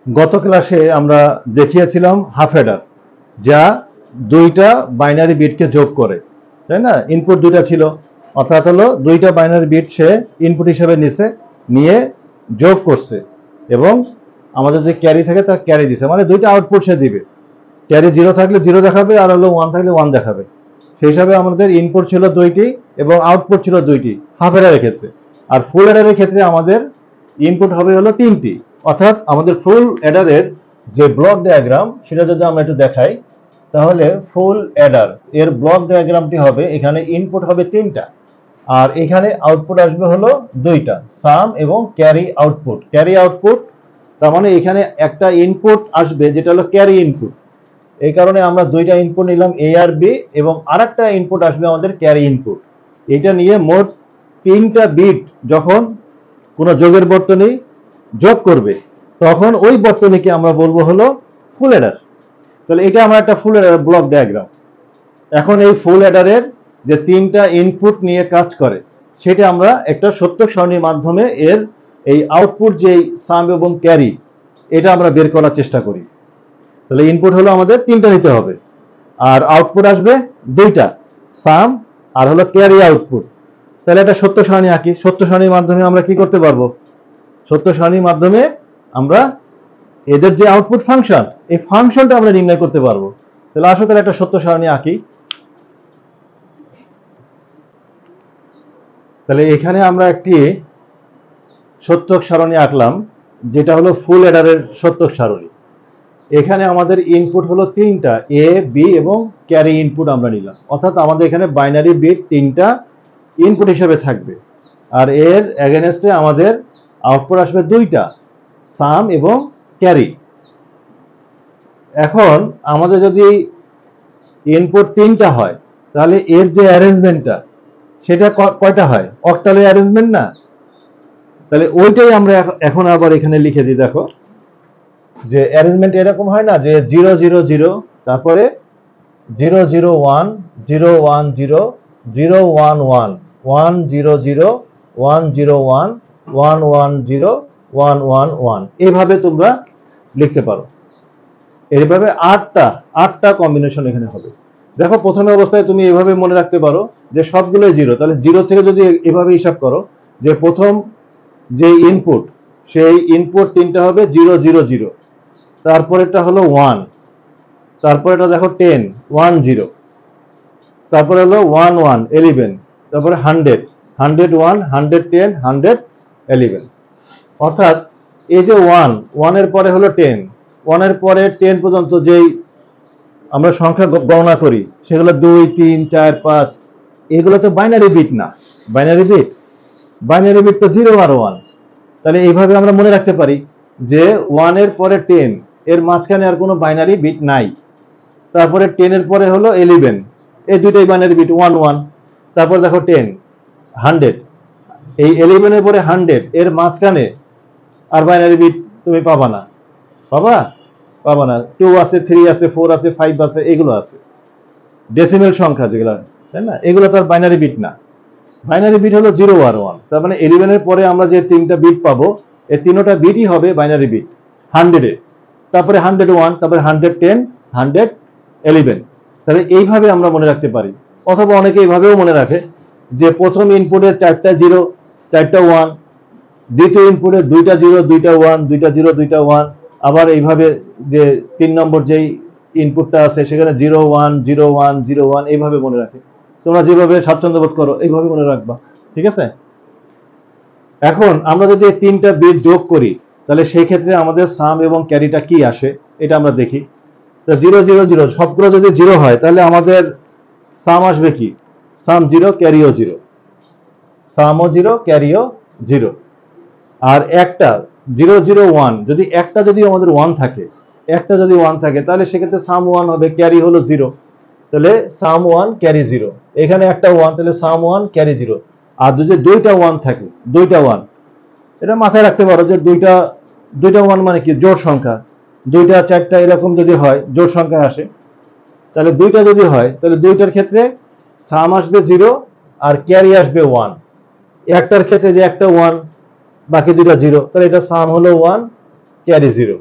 গত ক্লাসে আমরা দেখিয়েছিলাম হাফ অ্যাডার, যা দুইটা বাইনারি বিটকে যোগ করে, তাই না? ইনপুট দুইটা ছিল, অর্থাৎ হলো দুইটা বাইনারি বিট সে ইনপুট হিসেবে নিয়ে যোগ করছে এবং আমাদের যে ক্যারি থাকে তা ক্যারি দিছে, মানে দুইটা আউটপুট সে দিবে। ক্যারি 0 থাকলে 0 দেখাবে, আর হলো 1 থাকলে 1 দেখাবে। সেই হিসাবে আমাদের ইনপুট ছিল দুইটি এবং আউটপুট ছিল দুইটি হাফ অ্যাডারের ক্ষেত্রে। আর ফুল অ্যাডারের ক্ষেত্রে আমাদের ইনপুট হবে হলো তিনটি। অর্থাৎ আমাদের ফুল অ্যাডারের যে ব্লক ডায়াগ্রাম সেটা যদি আমরা একটু দেখাই, তাহলে ফুল অ্যাডার এর ব্লক ডায়াগ্রামটি হবে, এখানে ইনপুট হবে তিনটা আর এখানে আউটপুট আসবে হলো দুইটা, সাম এবং ক্যারি আউটপুট। ক্যারি আউটপুট তার মানে এখানে একটা ইনপুট আসবে যেটা হলো ক্যারি ইনপুট, এই কারণে আমরা দুইটা ইনপুট নিলাম এ আর বি, এবং আরেকটা ইনপুট আসবে আমাদের ক্যারি ইনপুট। এটা নিয়ে মোট তিনটা বিট যখন কোনো যোগের বর্তনী যোগ করবে তখন ওই বর্তনীকে আমরা বলবো হলো ফুল অ্যাডার। তাহলে এটা আমার একটা ফুল অ্যাডার ব্লক ডায়াগ্রাম। এখন এই ফুল অ্যাডারের যে তিনটা ইনপুট নিয়ে কাজ করে সেটা আমরা একটা সত্যক সারণীর মাধ্যমে এর এই আউটপুট যেই সাম এবং ক্যারি এটা আমরা বের করার চেষ্টা করি। তাহলে ইনপুট হলো আমাদের তিনটা নিতে হবে আর আউটপুট আসবে দুইটা, সাম আর হলো ক্যারি আউটপুট। তাহলে একটা সত্য সারণী আঁকি। সত্য সারণীর মাধ্যমে আমরা কি করতে পারবো? সত্য সারণীর মাধ্যমে আমরা এদের যে আউটপুট ফাংশন, এই ফাংশনটা আমরা নির্ণয় করতে পারবো। তাহলে আসো তাহলে একটা সত্য সারণী আঁকি। তাহলে এখানে আমরা একটি সত্যক সারণী আঁকলাম যেটা হলো ফুল অ্যাডারের সত্যক সারণী। এখানে আমাদের ইনপুট হলো তিনটা, এ বি এবং ক্যারি ইনপুট আমরা নিলাম, অর্থাৎ আমাদের এখানে বাইনারি বিট তিনটা ইনপুট হিসেবে থাকবে আর এর এগেনস্টে আমাদের আউটপুট আসবে দুইটা, সাম এবং ক্যারি। এখন আমাদের যদি ইনপুট তিনটা হয় তাহলে এর যে অ্যারেঞ্জমেন্টটা সেটা কয়টা হয়? অক্টালের অ্যারেঞ্জমেন্ট না? তাহলে ওইটাই আমরা এখন আবার এখানে লিখে দিই। দেখো যে অ্যারেঞ্জমেন্ট এরকম হয় না যে 0 0 0, তারপরে 0 0 1 0 1 0 0 1 1 1 0 0 1 0 1 1 1 0 1 1 1, এইভাবে তোমরা লিখতে পারো। এইভাবে আটটা কম্বিনেশন এখানে হবে। দেখো প্রথম অবস্থায় তুমি এভাবে মনে রাখতে পারো যে সবগুলোই 0, তাহলে 0 থেকে যদি এভাবে হিসাব করো যে প্রথম যে ইনপুট সেই ইনপুট তিনটা হবে 0 0 0, তারপরেরটা হলো 1, তারপরেটা দেখো 10 1 0, তারপরে হলো 1 1 11, তারপরে 100 100 1 110 100 11। অর্থাৎ এই যে 1 এর পরে হলো 10, 1 এর পরে 10 পর্যন্ত যেই আমরা সংখ্যা গণনা করি সেগুলো 2 3 4 5, এগুলো তো বাইনারি বিট না। বাইনারি বিট তো 0 আর 1। তাহলে এইভাবে আমরা মনে রাখতে পারি যে 1 এর পরে 10, এর মাঝখানে আর কোনো বাইনারি বিট নাই। তারপরে 10 এর পরে হলো 11, এই দুইটাই বাইনারি বিট 1 1। তারপর দেখো 10 100, এই 11 এর পরে 100, এর মাঝখানে আর বাইনারি বিট তুমি পাবা না। পাবা না। 2 আছে, 3 আছে, 4 আছে, 5 আছে, এগুলো আছে ডেসিমেল সংখ্যা যেগুলো, তাই না? এগুলো তো আর বাইনারি বিট না। বাইনারি বিট হলো 0 আর 1। তার মানে 11 এর পরে আমরা যে তিনটা বিট পাবো এই তিনটা বিটই হবে বাইনারি বিট 100 এ, তারপরে 101, তারপরে 110 111। তাহলে এইভাবে আমরা মনে রাখতে পারি। অথবা অনেকে এইভাবেও মনে রাখে যে প্রথম ইনপুটে 4টা 0 4টা 1, দ্বিতীয় ইনপুটে 2টা 0 2টা 1 2টা 0 2টা 1, আবার এইভাবে যে 3 নম্বর যেই ইনপুটটা আছে সেখানে 0 1 0 1 0 1, এইভাবে মনে রাখে। তোমরা যেভাবে স্বাচ্ছন্দ্য বোধ করো এইভাবে মনে রাখবা, ঠিক আছে? এখন আমরা যদি এই তিনটা বিট যোগ করি তাহলে সেই ক্ষেত্রে আমাদের সাম এবং ক্যারিটা কি আসে এটা আমরা দেখি। তো 0 0 0 সবগুলো যদি 0 হয় তাহলে আমাদের সাম আসবে কি? সাম 0 ক্যারিও 0, সামও 0 ক্যারিও 0। আর একটা 0 0 1, যদি একটা যদি আমাদের 1 থাকে, একটা যদি 1 থাকে তাহলে সেক্ষেত্রে সাম 1 হবে, ক্যারি হলো 0, তাহলে সাম 1 ক্যারি 0। এখানে একটা 1, তাহলে সাম 1 ক্যারি 0। আর যদি দুইটা 1 থাকে, দুইটা 1, এটা মাথায় রাখতে পারো যে দুইটা 1 মানে কি? জোড় সংখ্যা। 2টা 4টা এরকম যদি হয় জোড় সংখ্যা আসে, তাহলে দুইটা যদি হয় তাহলে দুইটার ক্ষেত্রে সাম আসবে 0 আর ক্যারি আসবে 1। একটার ক্ষেত্রে যে একটা 1 বাকি দুইটা 0, তাহলে এটা সাম হলো 1 ক্যারি 0।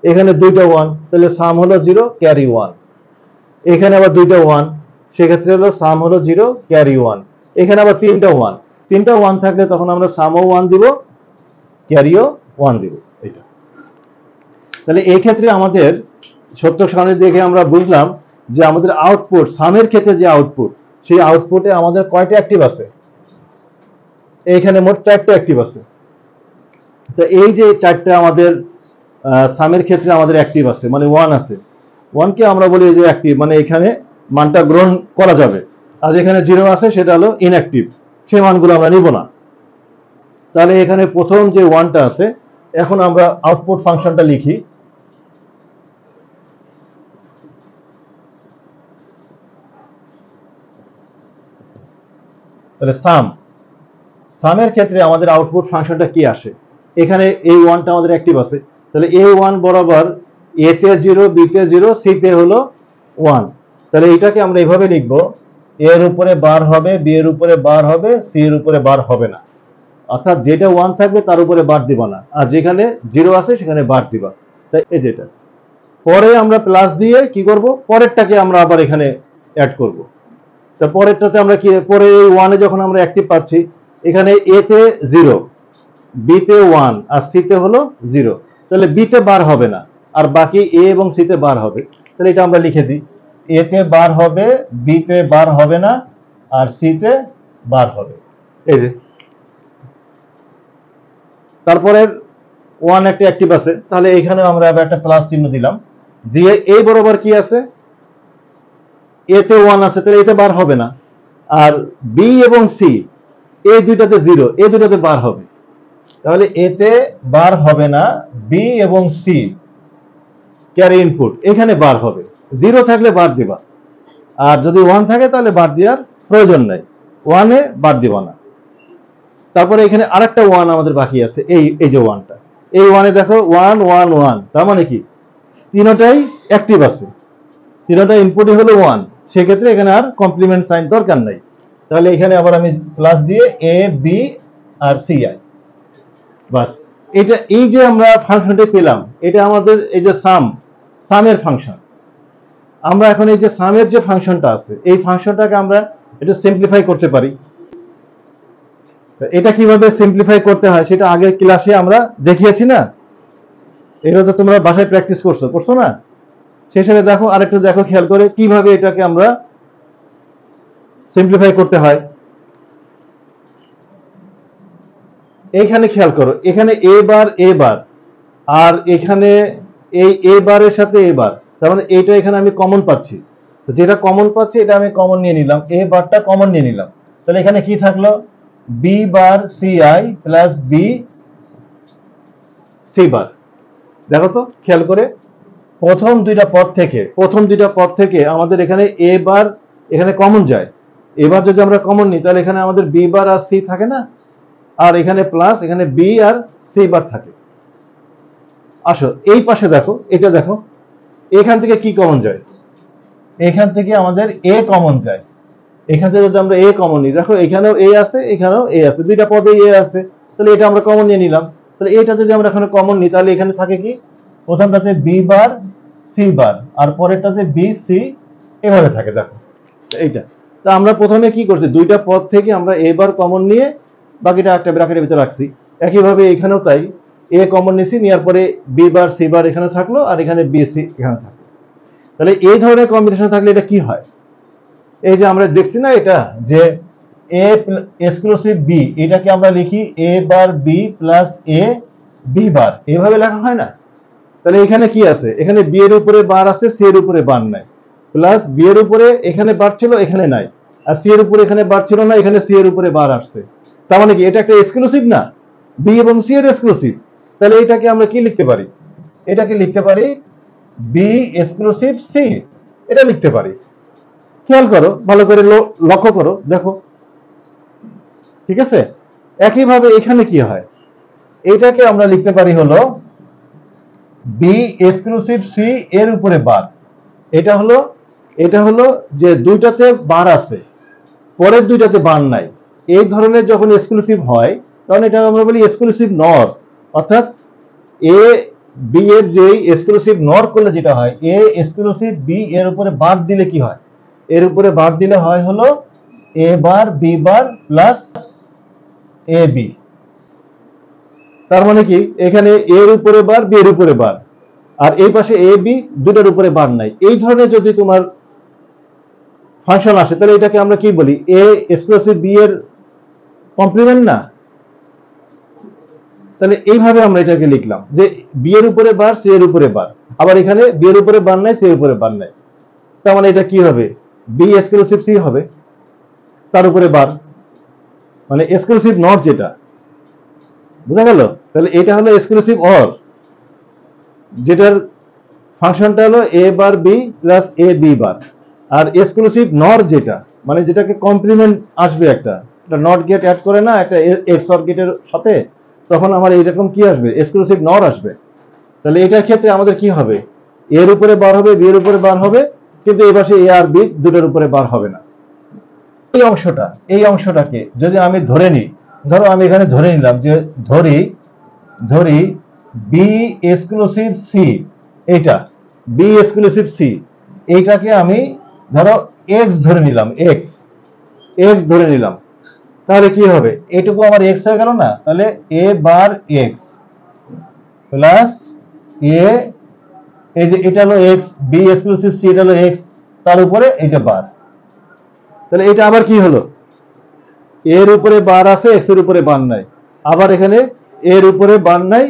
এখানে দুইটা 1, তাহলে সাম হলো 0, ক্যারি 1। এখানে আবার দুইটা 1, সেক্ষেত্রে হলো সাম হলো 0, ক্যারি 1। এখানে আবার তিনটা 1 থাকলে তখন আমরা সামও 1 দিব, ক্যারিও 1 দিব। এটা তাহলে এই ক্ষেত্রে আমাদের সত্য সারণী দেখে আমরা বুঝলাম যে আমাদের আউটপুট, সামের ক্ষেত্রে যে আউটপুট, সেই আউটপুটে আমাদের কয়টা অ্যাক্টিভ আছে? এইখানে মোট 4টা অ্যাক্টিভ আছে। তো এই যে 4টা আমাদের সামের ক্ষেত্রে আমাদের অ্যাক্টিভ আছে, মানে 1 আছে। 1 কে আমরা বলি যে অ্যাক্টিভ, মানে এখানে মানটা গ্রহণ করা যাবে। আর যেখানে 0 আছে সেটা হলো ইনঅ্যাক্টিভ, সেই মানগুলো আমরা নিব না। তাহলে এখানে প্রথম যে 1টা আছে, এখন আমরা আউটপুট ফাংশনটা লিখি। তাহলে সামের ক্ষেত্রে আমাদের আউটপুট ফাংশনটা কি আসে? এখানে এই 1টা আমাদের অ্যাক্টিভ আছে, তাহলে A1 বরাবর A তে 0, B তে 0, C তে হলো 1। তাহলে এটাকে আমরা এইভাবে লিখব, A এর উপরে বার হবে, B এর উপরে বার হবে, C এর উপরে বার হবে না। অর্থাৎ যেটা 1 থাকবে তার উপরে বার দিবা না, আর যেখানে 0 আছে সেখানে বার দিবা। তাই এই যেটা পরে আমরা প্লাস দিয়ে কি করব, পরেরটাকে আমরা আবার এখানে অ্যাড করব। তো পরেরটাতে আমরা কি, পরে এই 1 এ যখন আমরা অ্যাক্টিভ পাচ্ছি, এখানে A তে 0, B তে 1 আর C তে হলো 0, তাহলে B তে বার হবে না, আর বাকি A এবং C তে বার হবে। তাহলে এটা আমরা লিখে দিই, A তে বার হবে, B তে বার হবে না, আর C তে বার হবে। এই যে তারপরে 1 একটা অ্যাক্টিভ আছে, তাহলে এখানে আমরা আবার একটা প্লাস চিহ্ন দিলাম, দিয়ে এই বরাবর কি আছে, A তে 1 আছে, তাহলে এতে বার হবে না, আর B এবং C এই দুইটাতে 0, এই দুইটাতে বার হবে। তাহলে এতে বার হবে না, B এবং C ক্যারি ইনপুট, এখানে বার হবে। 0 থাকলে বার দিবা, আর যদি 1 থাকে তাহলে বার দেওয়ার প্রয়োজন নাই, 1 এ বার দিবা না। তারপরে এখানে আরেকটা 1 আমাদের বাকি আছে, এই যে 1টা, এই 1 এ দেখো 1 1 1, তার মানে কি তিনটাই অ্যাক্টিভ আছে, তিনটা ইনপুটই হলো 1, সেক্ষেত্রে এখানে আর কমপ্লিমেন্ট সাইন দরকার নাই। তাহলে এখানে আবার আমি প্লাস দিয়ে A B আর C আই, বাস। এটা এই যে আমরা ফাংশনটা পেলাম, এটা আমাদের এই যে সামের ফাংশন। আমরা এখন এই যে সামের যে ফাংশনটা আছে, এই ফাংশনটাকে আমরা একটু সিম্পলিফাই করতে পারি। এটা কিভাবে সিম্পলিফাই করতে হয় সেটা আগের ক্লাসে আমরা দেখিয়েছি না, এটা তো তোমরা বাসায় প্র্যাকটিস করছো না? সেই হিসেবে দেখো, আরেকটু দেখো খেয়াল করে কিভাবে এটাকে আমরা সিম্পলিফাই করতে হয়। এইখানে খেয়াল করো, এখানে A বার, আর এখানে এই A বারের সাথে A বার, তার মানে এইটা এখানে আমি কমন পাচ্ছি। তো যেটা কমন পাচ্ছি এটা আমি কমন নিয়ে নিলাম, A বারটা কমন নিয়ে নিলাম। তাহলে এখানে কি থাকলো, B বার CI প্লাস B C বার। দেখো তো খেয়াল করে, প্রথম দুইটা পদ থেকে আমাদের এখানে A বার এখানে কমন যায়। এবার যদি আমরা কমন নিই তাহলে এখানে আমাদের B বার আর C থাকে না, আর এখানে প্লাস, এখানে B আর C বার থাকে। আসো এই পাশে দেখো, এটা দেখো, এখান থেকে কি কমন যায়, এখান থেকে আমাদের A কমন যায়। এখান থেকে যদি আমরা A কমন নিই, দেখো এখানেও A আছে, এখানেও A আছে, দুইটা পদে A আছে, তাহলে এটা আমরা কমন নিয়ে নিলাম। তাহলে এটা যদি আমরা এখানে কমন নিই তাহলে এখানে থাকে কি, প্রথমটাতে B বার C বার, আর পরেরটাতে B C এভাবে থাকে। দেখো এইটা, তা আমরা প্রথমে কি করছি, দুইটা পদ থেকে আমরা A বার কমন নিয়ে বাকিটা একটা ব্র্যাকেটের ভিতরে রাখছি। একইভাবে এখানেও তাই, A কমন নিছি, নেওয়ার পরে B বার C বার এখানে থাকলো, আর এখানে B C এখানে থাকলো। তাহলে এই ধরনের কম্বিনেশন থাকলে এটা কি হয়, এই যে আমরা দেখছি না এটা, যে A এক্সক্লুসিভ B, এটাকে আমরা লিখি A bar B plus A B বার, এইভাবে লেখা হয় না? তাহলে এখানে কি আছে, এখানে B এর উপরে বার আছে, C এর উপরে বার নাই, প্লাস B এর উপরে এখানে বার ছিল, এখানে নাই, আর C এর উপরে এখানে বার ছিল না, এখানে C এর উপরে বার আসছে। তার মানে কি এটা একটা এক্সক্লুসিভ না, B এবং C এর এক্সক্লুসিভ। তাহলে এটাকে আমরা কি লিখতে পারি, এটাকে লিখতে পারি B এক্সক্লুসিভ C, এটা লিখতে পারি। খেয়াল করো, ভালো করে লক্ষ্য করো, দেখো ঠিক আছে। একইভাবে এখানে কি হয়, এটাকে আমরা লিখতে পারি হলো B এক্সক্লুসিভ C এর উপরে বার। এটা হলো যে দুইটাতে বার আছে, পরের দুইটাতে বার নাই। এই ধরনের যখন এক্সক্লুসিভ হয় তখন এটা আমরা বলি এক্সক্লুসিভ নর, অর্থাৎ A বি এর যে এক্সক্লুসিভ নট করলে যেটা হয়, এ এক্সক্লুসিভ বি এর উপরে বার দিলে কি হয়, এর উপরে বার দিলে হয় হলো এ বার B bar plus A B. তার মানে কি, এখানে এর উপরে বার বি এর উপরে বার, আর এই পাশে এ বি দুটার উপরে বার নাই। এই ধরনের যদি তোমার ফাংশন আসে তাহলে এটাকে আমরা কি বলি, এ এক্সক্লুসিভ বি এর কমপ্লিমেন্ট না। তাহলে এইভাবে আমরা এটাকে লিখলাম যে বি এর উপরে বার সি এর উপরে বার, আবার এখানে বি এর উপরে বার নাই সি এর উপরে বার নাই। তার মানে এটা কি হবে, বি এক্সক্লুসিভ সি হবে, তার উপরে বার, মানে এক্সক্লুসিভ নট যেটা, বুঝা গেল? তাহলে এটা হলো এক্সক্লুসিভ অর, যেটার ফাংশনটা হলো এ বার B plus A B bar. R exclusive নর যেটা, মানে যেটাকে কমপ্লিমেন্ট আসবে, একটা নট গেট অ্যাড করে না একটা এক্স অর গেটের সাথে, তখন আমার এইরকম কি আসবে, এক্সক্লুসিভ নর আসবে। তাহলে এটার ক্ষেত্রে আমাদের কি হবে, এর উপরে বার হবে বি এর উপরে বার হবে, কিন্তু এই পাশে এ আর বি দুটোর উপরে বার হবে না। এই অংশটাকে যদি আমি ধরে নিই, ধরো আমি এখানে ধরে নিলাম যে ধরি বি এক্সক্লুসিভ সি, এইটা বি এক্সক্লুসিভ সি, এইটাকে আমি ধরো এক্স ধরে নিলাম, এক্স ধরে নিলাম, তাহলে কি হবে, এটুকু আমার এক্স হয়ে গেল না? তাহলে এ বার এক্স প্লাস এ, এই যে এটা হলো এক্স, বি এক্সক্লুসিভ সি এটা হলো এক্স, তার উপরে এই যে বার। তাহলে এটা আবার কি হলো, এর উপরে বার আছে এক্স এর উপরে বার নাই, আবার এখানে এর উপরে বার নাই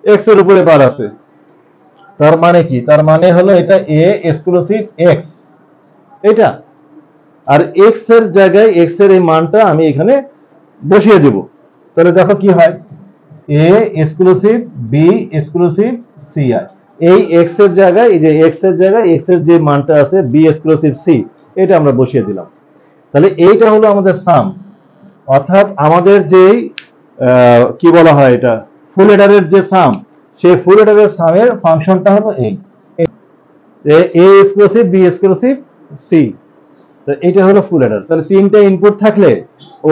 এক্স এর উপরে বার আছে। তার মানে কি, তার মানে হলো এটা এ এক্সক্লুসিভ এক্স এটা, আর এক্স এর জায়গায় এক্স এর এই মানটা আমি এখানে বসিয়ে দেব। তাহলে দেখো কি হয়, A exclusive B exclusive C, আর এই এক্স এর জায়গায়, এই যে এক্স এর জায়গায় এক্স এর যে মানটা আছে বি এক্সক্লুসিভ সি, এটা আমরা বসিয়ে দিলাম। তাহলে এইটা হলো আমাদের সাম, অর্থাৎ আমাদের যে কি বলা হয় এটা, ফুল এডারের যে সাম, সেই ফুল এডারের সামের ফাংশনটা হলো এই A exclusive B exclusive C. তো এটা হলো ফুল এডার। তাহলে তিনটা ইনপুট থাকলে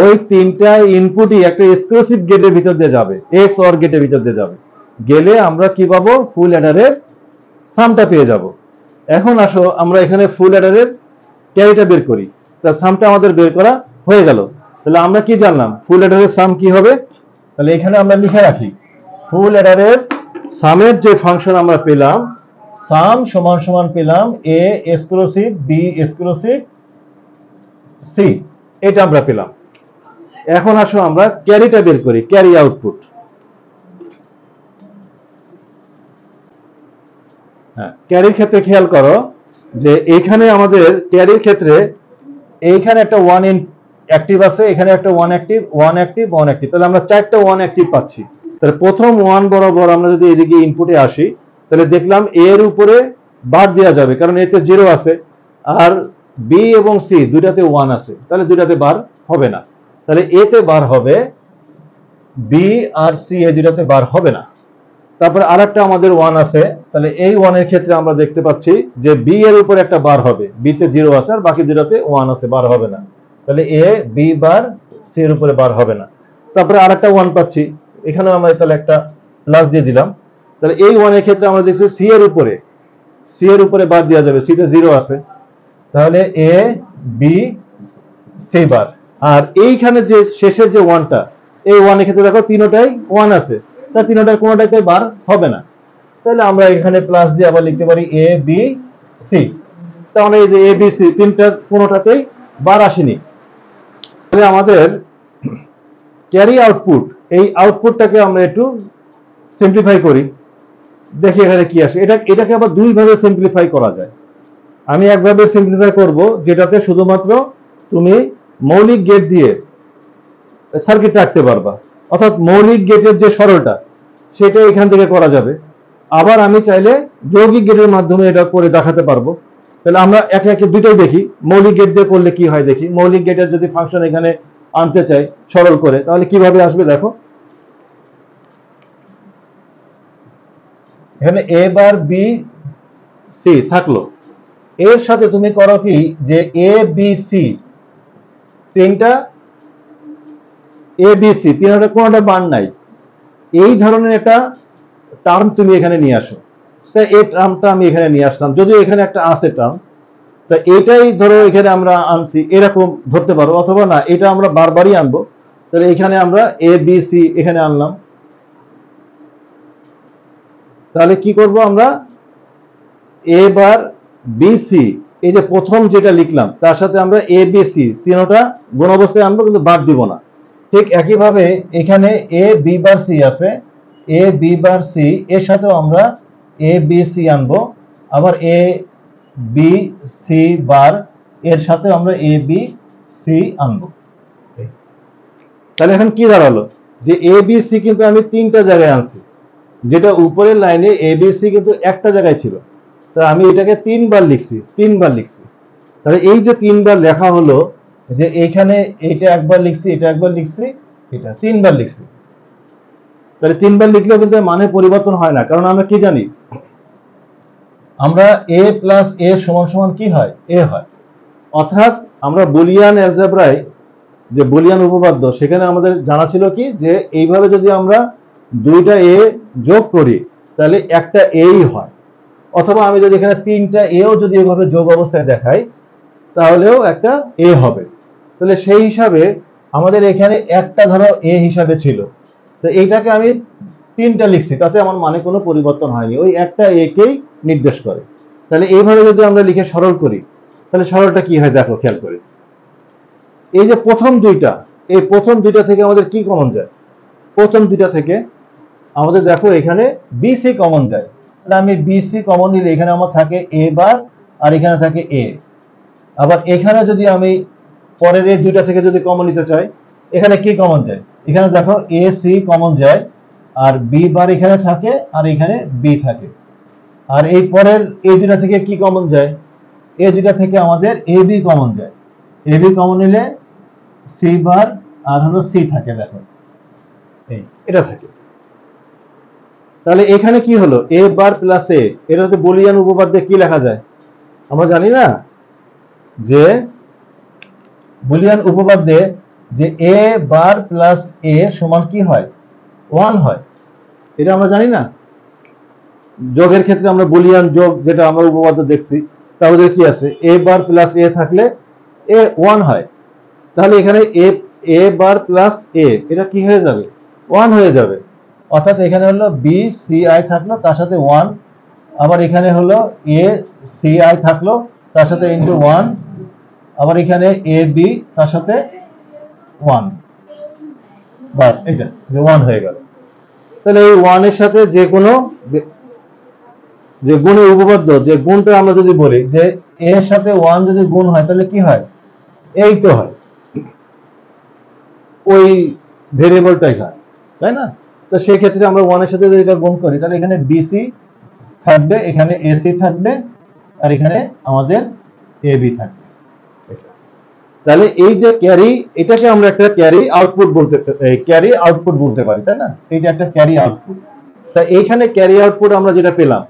ওই তিনটা ইনপুটই একটা এক্সক্লুসিভ গেটের ভিতর দিয়ে যাবে, এক্স অর গেটের ভিতর দিয়ে যাবে, গেলে আমরা কি পাবো, ফুল এডারের সামটা পেয়ে যাব। এখন আসো আমরা এখানে ফুল এডারের ক্যারিটা বের করি। তার সামটা আমাদের বের করা হয়ে গেল। তাহলে আমরা কি জানলাম, ফুল এডারের সাম কি হবে? তাহলে এখানে আমরা লিখে রাখি, ফুল এডারের সামের যে ফাংশন আমরা পেলাম, সাম সমান সমান পেলাম A exclusive B exclusive C, এটা আমরা পেলাম। এখন আসো আমরা ক্যারিটা বের করি, ক্যারি আউটপুট। হ্যাঁ, ক্যারির ক্ষেত্রে খেয়াল করো যে এখানে আমাদের ক্যারির ক্ষেত্রে এইখানে একটা ওয়ান ইন অ্যাক্টিভ আছে, এখানে একটা one active, one active, one active, তাহলে আমরা চারটা ওয়ান অ্যাক্টিভ পাচ্ছি। তাহলে প্রথম ওয়ান বরাবর আমরা যদি এদিকে ইনপুটে আসি, তাহলে দেখলাম এর উপরে বার দেওয়া যাবে, কারণ এতে জিরো আছে, আর বি এবং সি দুইটাতে ওয়ান আছে, তাহলে দুইটাতে বার হবে না। তাহলে এতে বার হবে, বি আর সি এ দুইটাতে বার হবে না। তারপরে আরেকটা আমাদের ওয়ান আছে, তাহলে এই ওয়ানের ক্ষেত্রে আমরা দেখতে পাচ্ছি যে বি এর উপরে একটা বার হবে, বি তে জিরো আছে আর বাকি দুটাতে ওয়ান আছে, বার হবে না। তাহলে এ বি বার সি এর উপরে বার হবে না। তারপরে আরেকটা ওয়ান পাচ্ছি, এখানে আমরা তাহলে একটা প্লাস দিয়ে দিলাম। তাহলে এই ওয়ানের ক্ষেত্রে আমরা দেখছি সি এর উপরে বার দেওয়া যাবে, সি তে জিরো আছে, তাহলে এ বি সি বার। আর এইখানে যে শেষের যে ওয়ানটা, এই ওয়ানের ক্ষেত্রে দেখো তিনটাই ওয়ান আছে, তা তিনটার কোনোটাতে বার হবে না। তাহলে আমরা এখানে প্লাস দিয়ে আবার লিখতে পারি এ বি সি। তাহলে এই যে এ বি সি তিনটার কোনোটাতেই বার আসেনি। তাহলে আমাদের ক্যারি আউটপুট, এই আউটপুটটাকে আমরা একটু সিম্পলিফাই করি, দেখি এখানে কি আসে। এটাকে আবার দুই ভাবে সিম্পলিফাই করা যায়। আমি একভাবে সিম্পলিফাই করব, যেটাতে শুধুমাত্র তুমি মৌলিক গেট দিয়ে সার্কিট রাখতে পারবা, অর্থাৎ মৌলিক গেটের যে সরলটা সেটা এখান থেকে করা যাবে। আবার আমি চাইলে যৌগিক গেটের মাধ্যমে এটা করে দেখাতে পারবো। তাহলে আমরা একে একে দুটোই দেখি, মৌলিক গেট দিয়ে করলে কি হয় দেখি। মৌলিক গেটের যদি ফাংশন এখানে আনতে চাই সরল করে, তাহলে কিভাবে আসবে দেখো। এখানে এ বার বি সি থাকলো, এর সাথে তুমি করো কি যে এ বি সি তিনটা, এ বি সি তিনটা কোনটা মান নাই, এই ধরনের একটা টার্ম তুমি এখানে নিয়ে আসো। তাই এই টার্মটা আমি এখানে নিয়ে আসলাম, যদিও এখানে একটা আছে টার্ম। তা এটাই ধরো এখানে আমরা আনছি, এরকম ধরতে পারো, অথবা না এটা আমরা বারবারই আনবো। তাহলে এখানে আমরা এ বি সি এখানে আনলাম। তাহলে কি করব আমরা, এ বার বি সি, এই যে প্রথম যেটা লিখলাম তার সাথে আমরা এ বি সি তিনটা গুণ অবস্থায় আনবো, কিন্তু বাদ দিব না। ঠিক একইভাবে এখানে এ বি বার সি আছে, এ বি বার সি এর সাথেও আমরা এ বি সি আনবো, আবার এ বি সি বার এর সাথে আমরা এ বি সি আনবো। তাহলে এখন কি দাঁড়ালো, যে এ বি সি কিন্তু আমি তিনটা জায়গায় আনছি, যেটা উপরের লাইনে এ বি সি কিন্তু একটা জায়গায় ছিল। তা আমি এটাকে তিনবার লিখছি। তাহলে এই যে তিনবার লেখা হলো, যে এইখানে এটা একবার লিখছি, এটা একবার লিখছি, এটা তিনবার লিখছি। তাহলে তিনবার লিখলেও কিন্তু মানে পরিবর্তন হয় না, কারণ আমরা কি জানি, আমরা এ প্লাস এ সমান সমান কি হয়, এ হয়। অর্থাৎ আমরা বুলিয়ান অ্যালজেব্রায় যে বুলিয়ান উপপাদ্য, সেখানে আমাদের জানা ছিল কি, যে এইভাবে যদি আমরা দুইটা এ যোগ করি তাহলে একটা এই হয়, অথবা আমি যদি এখানে তিনটা এও যদি এভাবে যোগ অবস্থায় দেখাই তাহলেও একটা এ হবে। তাহলে সেই হিসাবে আমাদের এখানে একটা ধরো এ হিসাবে ছিল, তো এইটাকে আমি তিনটা লিখছি, তাতে আমার মানে কোনো পরিবর্তন হয়নি, ওই একটা একেই নির্দেশ করে। তাহলে এইভাবে যদি আমরা লিখে সরল করি, তাহলে সরলটা কি হয় দেখো, খেয়াল করে। এই যে প্রথম দুইটা, এই প্রথম দুইটা থেকে আমাদের কি কমন যায়, প্রথম দুইটা থেকে আমাদের দেখো এখানে বিসি কমন যায়। তাহলে আমি বিসি কমন নিলে এখানে আমার থাকে এ বার, আর এখানে থাকে এ। আবার এখানে যদি আমি পরের এই দুইটা থেকে যদি কমন নিতে চাই, এখানে কি কমন যায়, এখানে দেখো এ সি কমন যায়, আর বি বার এখানে থাকে, আর এখানে বি থাকে। আর এই পরের এই দুইটা থেকে কি কমন যায়, এই দুইটা থেকে আমাদের এ বি কমন যায়। এ বি কমন নিলে সি বার আর হলো সি থাকে, দেখো এই এটা থাকে। তাহলে এখানে কি হলো, এ বার প্লাস এ, এটা হচ্ছে বুলিয়ান উপপাদ্যে কি লেখা যায়, আমরা জানি না যে বুলিয়ান উপপাদ্যে যে এ বার প্লাস এ সমান কি হয়, 1 হয়। এটা আমরা জানি না, যোগের ক্ষেত্রে আমরা বুলিয়ান যোগ যেটা আমরা উপপাদ্য দেখছি, তাহলে কি আছে, এ বার প্লাস এ থাকলে এ 1 হয়। তাহলে এখানে এ বার প্লাস এ এটা কি হয়ে যাবে, 1 হয়ে যাবে। অর্থাৎ এখানে হলো বি সি আই থাকলো, তার সাথে 1, আবার এখানে হলো এ সি আই থাকলো, তার সাথে ইন্টু 1, আবার এখানে এ বি তার সাথে 1, বাস এটা যে 1 হয়ে গেল। তাহলে এই 1 এর সাথে যে কোনো যে গুণের উপপাদ্য, যে গুণটা আমরা যদি বলি যে এর সাথে 1 যদি গুণ হয় তাহলে কি হয়, এই তো হয়, ওই ভেরিয়েবলটাই হয়, তাই না। তো সেই ক্ষেত্রে আমরা 1 এর সাথে যদি এটা গুণ করি, তাহলে এখানে বিসি থাকবে, এখানে এসি থাকবে, আর এখানে আমাদের এবি থাকবে। তাহলে এই যে ক্যারি, এটাকে আমরা একটা ক্যারি আউটপুট বলতে পারি, তাই না, এটা একটা ক্যারি আউটপুট। তা এইখানে ক্যারি আউটপুট আমরা যেটা পেলাম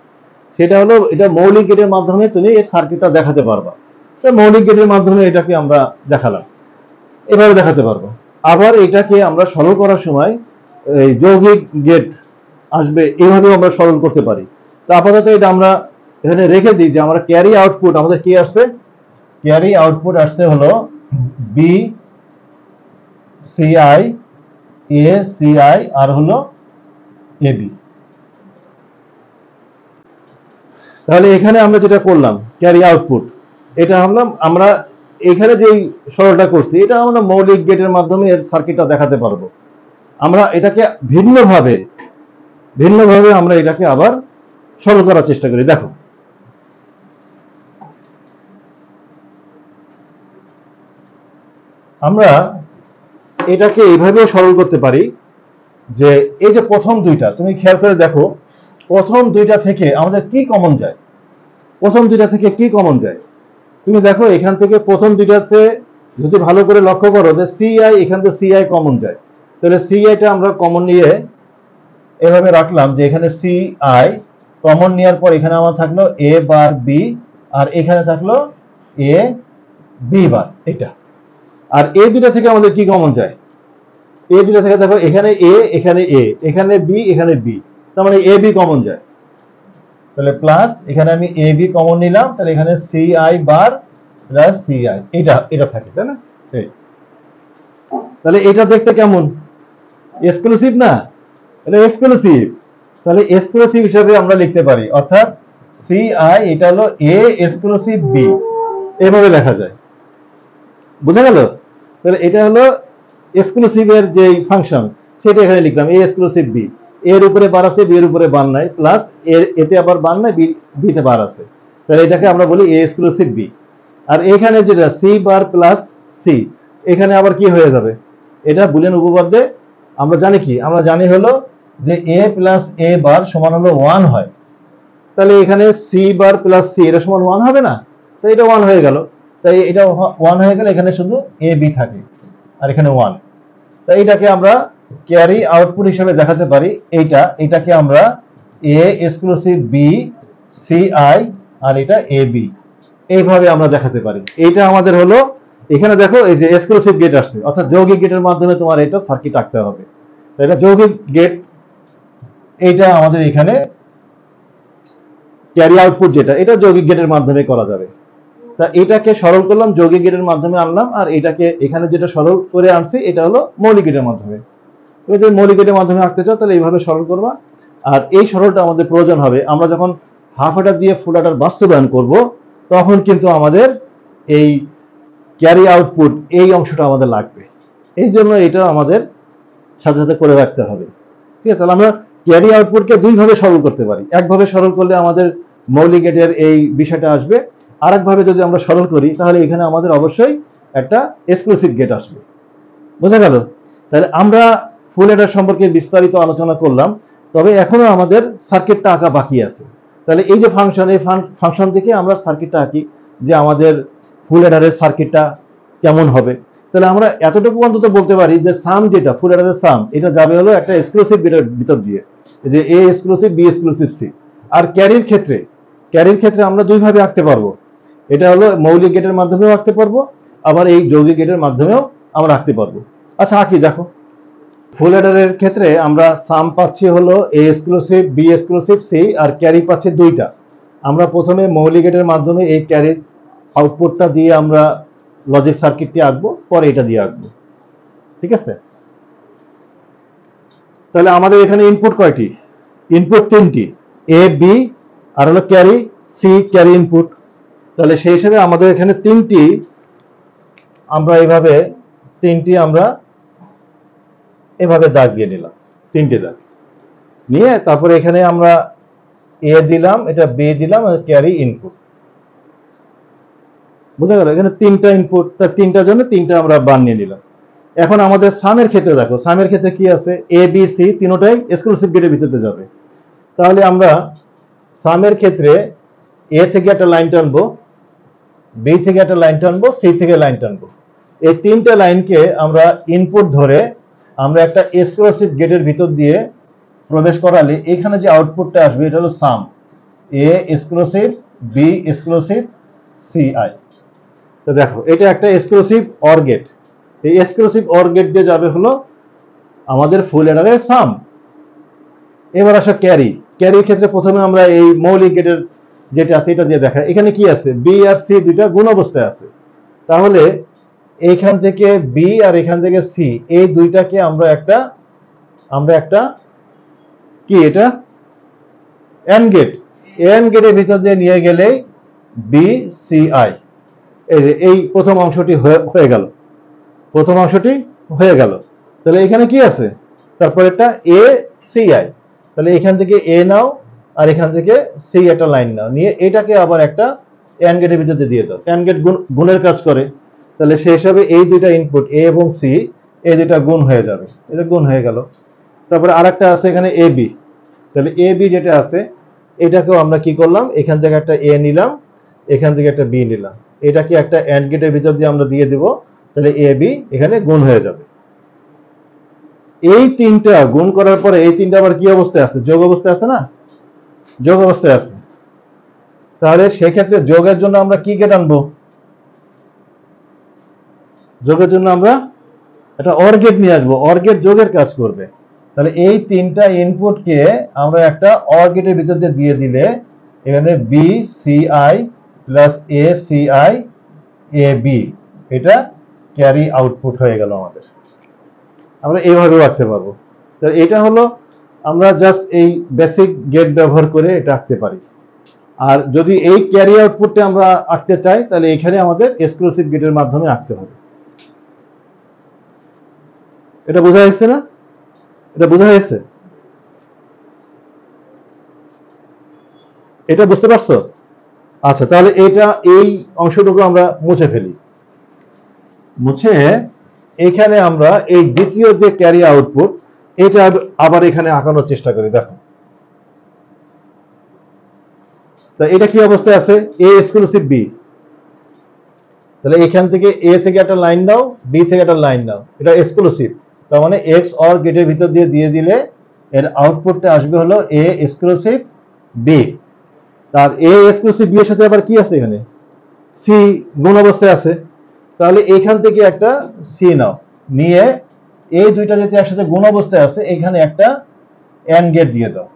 সেটা হলো, এটা মৌলিক গেটের মাধ্যমে তুমি এই সার্কিটটা দেখাতে পারবা। তো মৌলিক গেটের মাধ্যমে এটাকে আমরা দেখালাম, এভাবে দেখাতে পারবো। আবার এটাকে আমরা সরল করার সময় এই যৌগিক গেট আসবে, এইভাবেও আমরা সরল করতে পারি। তো আপাতত এটা আমরা এখানে রেখে দিই, যে আমরা ক্যারি আউটপুট আমাদের কি আসছে, ক্যারি আউটপুট আসছে হলো B C I, A C I, আর হলো এ বি। তাহলে এখানে আমরা যেটা করলাম ক্যারি আউটপুট, এটা আমরা এখানে যে সরলটা করছি, এটা আমরা মৌলিক গেটের মাধ্যমে এর সার্কিটটা দেখাতে পারবো। আমরা এটাকে ভিন্নভাবে আমরা এটাকে আবার সরল করার চেষ্টা করি। দেখো আমরা এটাকে এইভাবেও সরল করতে পারি, যে এই যে প্রথম দুইটা তুমি খেয়াল করে দেখো, প্রথম দুইটা থেকে আমাদের কি কমন যায়, প্রথম দুইটা থেকে কি কমন যায়, তুমি দেখো এখান থেকে প্রথম দুইটাতে যদি ভালো করে লক্ষ্য করো যে সিআই, এখান থেকে সিআই কমন যায়। তাহলে সিআইটা আমরা কমন নিয়ে এভাবে রাখলাম, যে এখানে সিআই কমন নেওয়ার পর এখানে আমার থাকলো এ বার বি, আর এখানে থাকলো এ বি বার, এটা। আর এই দুটা থেকে আমাদের কি কমন যায়, এই দুটা থেকে দেখো এখানে এ, এখানে এ, এখানে বি, এখানে বি, তো তার মানে এ বি কমন যায়, তাহলে প্লাস এখানে আমি এ বি কমন নিলাম, তাহলে এখানে C I bar plus C I, এটা থাকে, তাই না? তাহলে এটা দেখতে কেমন? এক্সক্লুসিভ না? এটা এক্সক্লুসিভ। তাহলে এক্সক্লুসিভ হিসেবে আমরা লিখতে পারি, অর্থাৎ সি আই এটা হলো এ এক্সক্লুসিভ বি, এভাবে লেখা যায়। বুঝা গেল? তাহলে এটা হলো এক্সক্লুসিভ এর যে ফাংশন, সেটা এখানে লিখলাম এ এক্সক্লুসিভ বি। এর উপরে বার আছে, বি এর উপরে বার নাই, প্লাস এতে আবার বার নাই, বি তে বার আছে, তাহলে এটাকে আমরা বলি এ এক্সক্লুসিভ বি। আর এখানে যেটা সি বার প্লাস সি, এখানে আবার কি হয়ে যাবে? এটা বুলিয়ান উপপাদ্যে আমরা জানি কি? আমরা জানি হলো যে এ প্লাস এ বার সমান হলো 1 হয়। তাহলে এখানে সি বার প্লাস সি এটা সমান 1 হবে না? তো এটা 1 হয়ে গেল। তাই এটা 1 হয়ে গেলে এখানে শুধু এ বি থাকে, আর এখানে 1। তাই এটাকে আমরা ক্যারি আউটপুট হিসেবে দেখাতে পারি। এটাকে আমরা A exclusive B C I, আর এটা এ বি, এইভাবে আমরা দেখাতে পারি। এইটা আমাদের হলো, এখানে দেখো এই যে এক্সক্লুসিভ গেট আসছে, অর্থাৎ যৌগিক গেটের মাধ্যমে তোমার এটা সার্কিট আঁকতে হবে। তাই এটা যৌগিক গেট, এইটা আমাদের এখানে ক্যারি আউটপুট যেটা, এটা যৌগিক গেটের মাধ্যমে করা যাবে। তা এটাকে সরল করলাম, যৌগিক গেটের মাধ্যমে আনলাম, আর এটাকে এখানে যেটা সরল করে আনছি এটা হলো মৌলিক গেটের মাধ্যমে। তুমি যদি মৌলিক গেটের মাধ্যমে আঁকতে চাও তাহলে এইভাবে সরল করবা। আর এই সরলটা আমাদের প্রয়োজন হবে, আমরা যখন হাফ অ্যাডার দিয়ে ফুল অ্যাডার বাস্তবায়ন করব, তখন কিন্তু আমাদের এই ক্যারি আউটপুট এই অংশটা আমাদের লাগবে। এই জন্য এটা আমাদের সাথে সাথে করে রাখতে হবে। ঠিক আছে? তাহলে আমরা ক্যারি আউটপুটকে দুইভাবে সরল করতে পারি। একভাবে সরল করলে আমাদের মৌলিক গেটের এই বিষয়টা আসবে, আর একভাবে যদি আমরা সরল করি তাহলে এখানে আমাদের অবশ্যই একটা এক্সক্লুসিভ গেট আসবে। বোঝা গেল? তাহলে আমরা ফুল অ্যাডার সম্পর্কে বিস্তারিত আলোচনা করলাম, তবে এখনো আমাদের সার্কিটটা আঁকা বাকি আছে। তাহলে এই যে ফাংশন, এই ফাংশন থেকে আমরা সার্কিটটা আঁকি যে আমাদের ফুল অ্যাডারের সার্কিটটা কেমন হবে। তাহলে আমরা এতটুকু অন্তত বলতে পারি যে সাম যেটা ফুল অ্যাডারের সাম, এটা যাবে হলো একটা এক্সক্লুসিভ গেটের ভিতর দিয়ে, যে A exclusive B exclusive C. আর ক্যারির ক্ষেত্রে আমরা দুইভাবে আঁকতে পারবো, এটা হলো মৌলিক গেটের মাধ্যমেও আঁকতে পারবো, আবার এই যৌগিক গেটের মাধ্যমেও আমরা আঁকতে পারবো। আচ্ছা আঁকি দেখো। ফুল অ্যাডারের ক্ষেত্রে আমরা সাম পাচ্ছি হলো A exclusive B exclusive C, আর ক্যারি পাচ্ছি দুইটা। আমরা প্রথমে মৌলিক গেটের মাধ্যমে এই ক্যারি আউটপুটটা দিয়ে আমরা লজিক সার্কিটটি আঁকবো, পরে এটা দিয়ে আঁকবো। ঠিক আছে? তাহলে আমাদের এখানে ইনপুট কয়টি? ইনপুট 3টি, এ বি আর হলো ক্যারি সি, ক্যারি ইনপুট। তাহলে সেই হিসেবে আমাদের এখানে আমরা এভাবে দাগ দিয়ে নিলাম, 3টে দাগ নিয়ে তারপরে এখানে আমরা এ দিলাম, এটা বি দিলাম, আর ক্যারি ইনপুট। বুঝা গেল? এখানে 3টা ইনপুট, তার 3টার জন্য 3টা আমরা বানিয়ে নিলাম। এখন আমাদের সামের ক্ষেত্রে দেখো, সামের ক্ষেত্রে কি আছে? এ বি সি তিনটাই এক্সক্লুসিভ গেটের ভিতরে যাবে। তাহলে আমরা সামের ক্ষেত্রে এ থেকে একটা লাইন টানবো, বি থেকে একটা লাইন টানবো, সি থেকে লাইন টানবো। এই 3টে লাইনকে আমরা ইনপুট ধরে আমরা একটা এক্সক্লুসিভ গেটের ভিতর দিয়ে প্রবেশ করালে এখানে যে আউটপুটটা আসবে এটা হলো sum A exclusive B exclusive C I. তো দেখো এটা একটা এক্সক্লুসিভ অর গেট, এই এক্সক্লুসিভ অর গেট দিয়ে যাবে হলো আমাদের ফুল অ্যাডারের সাম। এবার আসো ক্যারির ক্ষেত্রে প্রথমে আমরা এই মৌলিক গেটের যেটা আছে এটা দিয়ে দেখা। এখানে কি আছে? বি আর সি দুইটা গুণ অবস্থায় আছে। তাহলে এইখান থেকে বি আর এখান থেকে সি, এই দুইটাকে আমরা একটা কি, এটা এন্ড গেটের ভিতর দিয়ে নিয়ে গেলে বি সি আই, এই প্রথম অংশটি হয়ে গেল। তাহলে এখানে কি আছে? তারপর একটা এ সি আই, তাহলে এখান থেকে এ নাও আর এখান থেকে সি একটা লাইন নাও, নিয়ে এটাকে আবার একটা এন্ড গেটের ভিতরে দিয়ে দাও। এন্ড গেট গুণের কাজ করে, তাহলে সেই হিসাবে এই দুইটা ইনপুট এ এবং সি, এই দুইটা গুণ হয়ে যাবে, এটা গুণ হয়ে গেল। তারপরে আরেকটা আছে এখানে এ বি, তাহলে এ বি যেটা আছে এটাকেও আমরা কি করলাম? এখান থেকে একটা এ নিলাম, এখান থেকে একটা বি নিলাম, এটাকে একটা এন্ড গেটের ভিতর দিয়ে আমরা দিয়ে দিব, তাহলে এ বি এখানে গুণ হয়ে যাবে। এই 3টা গুণ করার পরে এই 3টা আবার কি অবস্থায় আছে? যোগ অবস্থায় আছে না? যোগ অবস্থায় আছে। তাহলে সেক্ষেত্রে যোগের জন্য আমরা কি গেট আনবো? যোগের জন্য আমরা একটা অর গেট নিয়ে আসবো, অর গেট যোগের কাজ করবে। তাহলে এই তিনটা ইনপুটকে আমরা একটা অর গেটের ভিতর দিয়ে দিলে এখানে B C I plus A C I A B, এটা ক্যারি আউটপুট হয়ে গেল আমাদের। আমরা এইভাবে রাখতে পারবো। তাহলে এটা হলো আমরা জাস্ট এই বেসিক গেট ব্যবহার করে এটা আঁকতে পারি। আর যদি এই ক্যারি আউটপুটটা আমরা আঁকতে চাই তাহলে এখানে আমাদের এক্সক্লুসিভ গেটের মাধ্যমে আঁকতে হবে। এটা বোঝা যাচ্ছে না? এটা বোঝা হয়েছে? এটা বুঝতে পারছো? আচ্ছা, তাহলে এটা এই অংশটুকু আমরা মুছে ফেলি। মুছে এখানে আমরা এই দ্বিতীয় যে ক্যারি আউটপুট এটা আবার এখানে আঁকানোর চেষ্টা করি। দেখো, তা এটা কি অবস্থায় আছে? A exclusive B. তাহলে এখান থেকে এ থেকে একটা লাইন দাও, বি থেকে একটা লাইন দাও, এটা এক্সক্লুসিভ। তার মানে এক্স অর গেটের ভিতর দিয়ে দিলে এর আউটপুটটা আসবে হলো এ এক্সক্লুসিভ বি। তার এ এক্সক্লুসিভ বি এর সাথে আবার কি আছে? এখানে সি গুণ অবস্থায় আছে। তাহলে এখান থেকে একটা সি নাও, নিয়ে এই দুইটা যেটা একসাথে গুণ অবস্থায় আছে এখানে একটা এন্ড গেট দিয়ে দাও।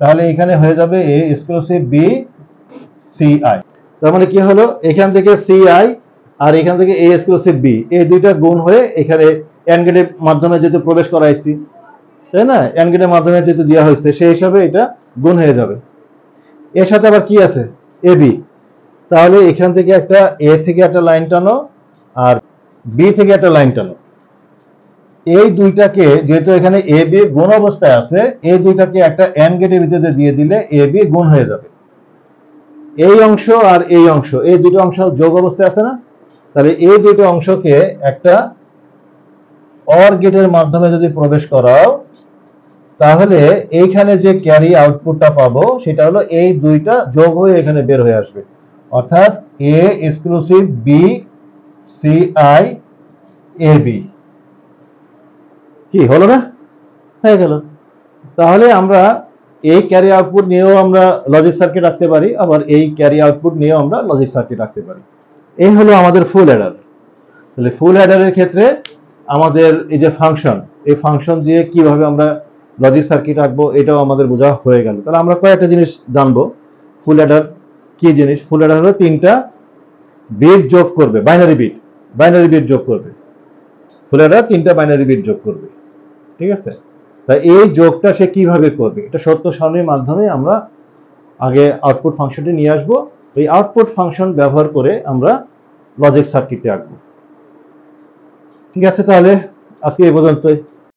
তাহলে এখানে হয়ে যাবে A exclusive B C I. তার মানে কি হলো? এখান থেকে সি আই আর এখান থেকে এ এক্সক্লুসিভ বি, এই দুইটা গুণ হয়ে এখানে এন্ড গেটের মাধ্যমে যেহেতু প্রবেশ করাইছি, তাই না? এন্ড গেটের মাধ্যমে যেহেতু দেওয়া হয়েছে সেই হিসাবে এটা গুণ হয়ে যাবে। এর সাথে আবার কি আছে? A B. তাহলে এখান থেকে একটা এ থেকে একটা লাইন টানো আর বি থেকে একটা লাইন টানো। এই দুইটাকে যেহেতু এখানে এ বি গুণ অবস্থায় আছে, এই দুইটাকে একটা এন্ড গেটের ভিতরে দিয়ে দিলে এ বি গুণ হয়ে যাবে। এই অংশ আর এই অংশ, এই দুটো অংশ যোগ অবস্থায় আছে না? তাহলে এই দুটো অংশকে একটা অর গেটের মাধ্যমে যদি প্রবেশ করাও তাহলে এইখানে যে ক্যারি আউটপুটটা পাবো সেটা হলো এই দুইটা যোগ হয়ে এখানে বের হয়ে আসবে, অর্থাৎ A exclusive B C I A B. কি হলো না? হয়ে গেল। তাহলে আমরা এই ক্যারি আউটপুট নিয়েও আমরা লজিক সার্কিট রাখতে পারি, আবার এই ক্যারি আউটপুট নিয়েও আমরা লজিক সার্কিট রাখতে পারি। এই হলো আমাদের ফুল অ্যাডার। তাহলে ফুল অ্যাডারের ক্ষেত্রে আমাদের এই যে ফাংশন, এই ফাংশন দিয়ে কিভাবে আমরা লজিক সার্কিট রাখবো এটাও আমাদের বোঝা হয়ে গেল। তাহলে আমরা কয়েকটা জিনিস জানবো। ফুল অ্যাডার কি জিনিস? ফুল অ্যাডার হলো তিনটা বিট যোগ করবে, বাইনারি বিট যোগ করবে। ফুল অ্যাডার তিনটা বাইনারি বিট যোগ করবে, ঠিক আছে? তাই এই যোগটা সে কিভাবে করবে? এটা সত্য সারণীর মাধ্যমে আমরা আগে আউটপুট ফাংশনটি নিয়ে আসবো। এই আউটপুট ফাংশন ব্যবহার করে আমরা লজিক সার্কিটে আঁকবো। ঠিক আছে, তাহলে আজকে এই পর্যন্তই।